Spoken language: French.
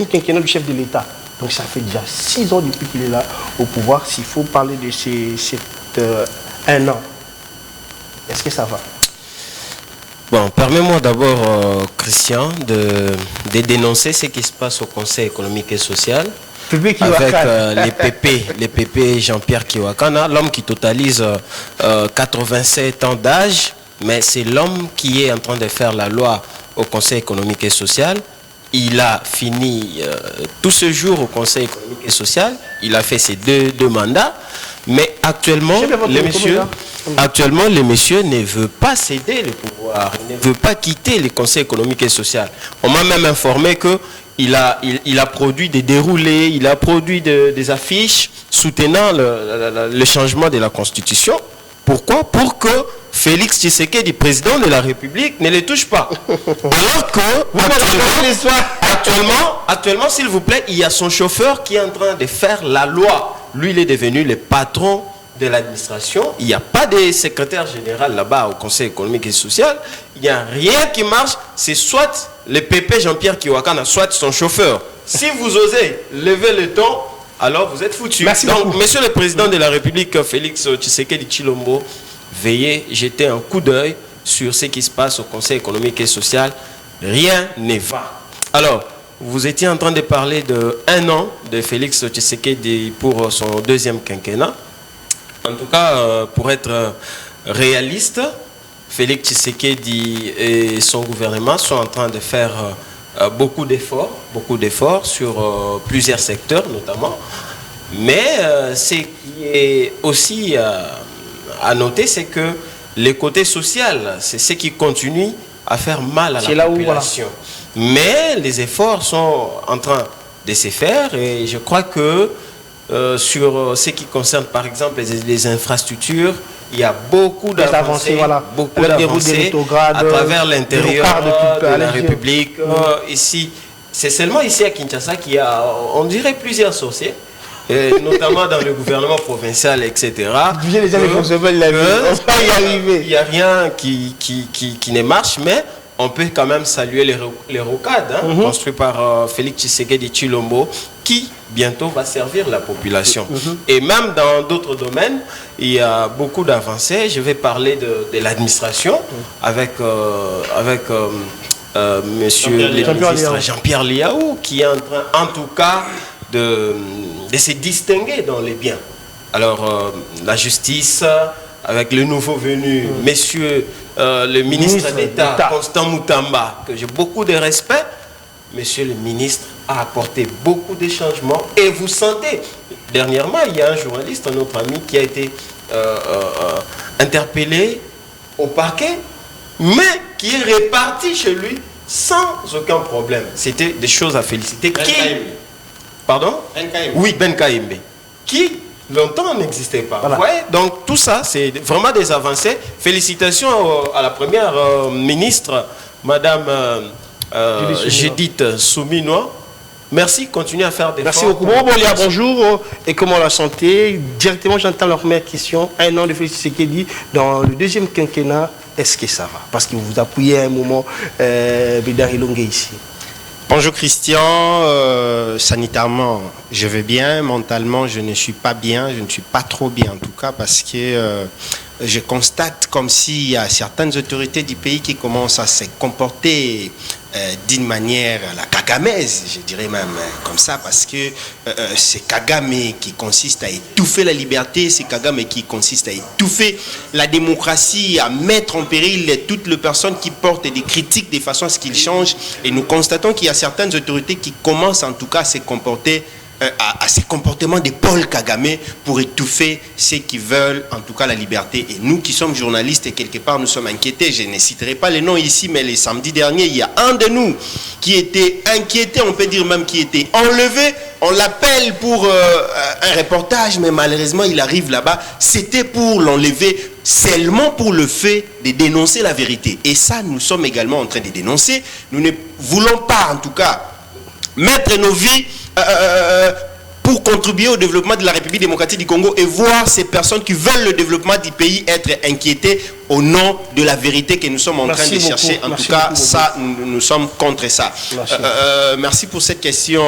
quinquennat du chef de l'État. Donc ça fait déjà 6 ans depuis qu'il est là au pouvoir. S'il faut parler de un an, est-ce que ça va? Bon, permets-moi d'abord, Christian, de dénoncer ce qui se passe au Conseil économique et social avec les PP Jean-Pierre Kiwakana, l'homme qui totalise 87 ans d'âge, mais c'est l'homme qui est en train de faire la loi au Conseil économique et social. Il a fini tout ce jour au Conseil économique et social, il a fait ses deux mandats, mais actuellement, le monsieur ne veut pas céder le pouvoir, il ne veut pas quitter le Conseil économique et social. On m'a même informé qu'il a produit des déroulés, il a produit des affiches soutenant le changement de la Constitution. Pourquoi? Pour que Félix Tshisekedi, président de la République, ne les touche pas. Alors que, actuellement, s'il vous plaît, il y a son chauffeur qui est en train de faire la loi. Lui, il est devenu le patron de l'administration. Il n'y a pas de secrétaire général là-bas au Conseil économique et social. Il n'y a rien qui marche. C'est soit le PP Jean-Pierre Kiwakana, soit son chauffeur. Si vous osez lever le ton, alors vous êtes foutu. Donc, monsieur le président de la République, Félix Tshisekedi Tshilombo, veuillez jeter un coup d'œil sur ce qui se passe au Conseil économique et social. Rien ne va. Alors, vous étiez en train de parler de 1 an de Félix Tshisekedi pour son deuxième quinquennat. En tout cas, pour être réaliste, Félix Tshisekedi et son gouvernement sont en train de faire beaucoup d'efforts sur plusieurs secteurs notamment. Mais ce qui est aussi à noter, c'est que le côté social, c'est ce qui continue à faire mal à la population. Mais les efforts sont en train de se faire et je crois que sur ce qui concerne par exemple les infrastructures, il y a beaucoup d'avancées, à travers l'intérieur de la République. Ici, c'est seulement ici à Kinshasa qu'il y a, on dirait, plusieurs sorciers, notamment dans le gouvernement provincial, etc. Il n'y a rien qui ne marche, mais on peut quand même saluer les rocades construits par Félix Tshisekedi Tshilombo, qui bientôt va servir la population. Et même dans d'autres domaines, il y a beaucoup d'avancées. Je vais parler de l'administration avec monsieur le ministre Jean-Pierre Liaou, qui est en train, en tout cas, de se distinguer dans les biens. Alors, la justice, avec le nouveau venu, monsieur le ministre d'État, Constant Moutamba, que j'ai beaucoup de respect, monsieur le ministre a apporté beaucoup de changements. Et vous sentez, dernièrement, il y a un journaliste, un autre ami, qui a été interpellé au parquet, mais qui est reparti chez lui sans aucun problème. C'était des choses à féliciter. Pardon? Oui, Ben Kaïmbe. Qui longtemps n'existait pas. Voilà. Ouais, donc tout ça, c'est vraiment des avancées. Félicitations à la première ministre, Madame Judith Souminois. Merci, continuez à faire des efforts. Merci beaucoup. Bonjour, et comment la santé? Directement, j'entends leur première question. 1 an de Félix Tshisekedi dans le deuxième quinquennat, est-ce que ça va? Parce que vous appuyez à un moment Bédard Ilongue ici. Bonjour Christian, sanitairement je vais bien, mentalement je ne suis pas bien, je ne suis pas trop bien en tout cas parce que je constate comme s'il y a certaines autorités du pays qui commencent à se comporter d'une manière à la kagamaise, je dirais même comme ça, parce que c'est Kagame qui consiste à étouffer la liberté, c'est Kagame qui consiste à étouffer la démocratie, à mettre en péril toutes les personnes qui portent des critiques de façon à ce qu'ils changent. Et nous constatons qu'il y a certaines autorités qui commencent en tout cas à se comporter à ces comportements de Paul Kagame pour étouffer ceux qui veulent en tout cas la liberté. Et nous qui sommes journalistes et quelque part nous sommes inquiétés, je ne citerai pas les noms ici, mais les samedis derniers, il y a un de nous qui était inquiété, on peut dire même qui était enlevé, on l'appelle pour un reportage, mais malheureusement il arrive là-bas, c'était pour l'enlever seulement pour le fait de dénoncer la vérité. Et ça, nous sommes également en train de dénoncer. Nous ne voulons pas en tout cas mettre nos vies pour contribuer au développement de la République démocratique du Congo et voir ces personnes qui veulent le développement du pays être inquiétées au nom de la vérité que nous sommes en train de chercher. En tout cas, ça, nous sommes contre ça. Merci pour cette question.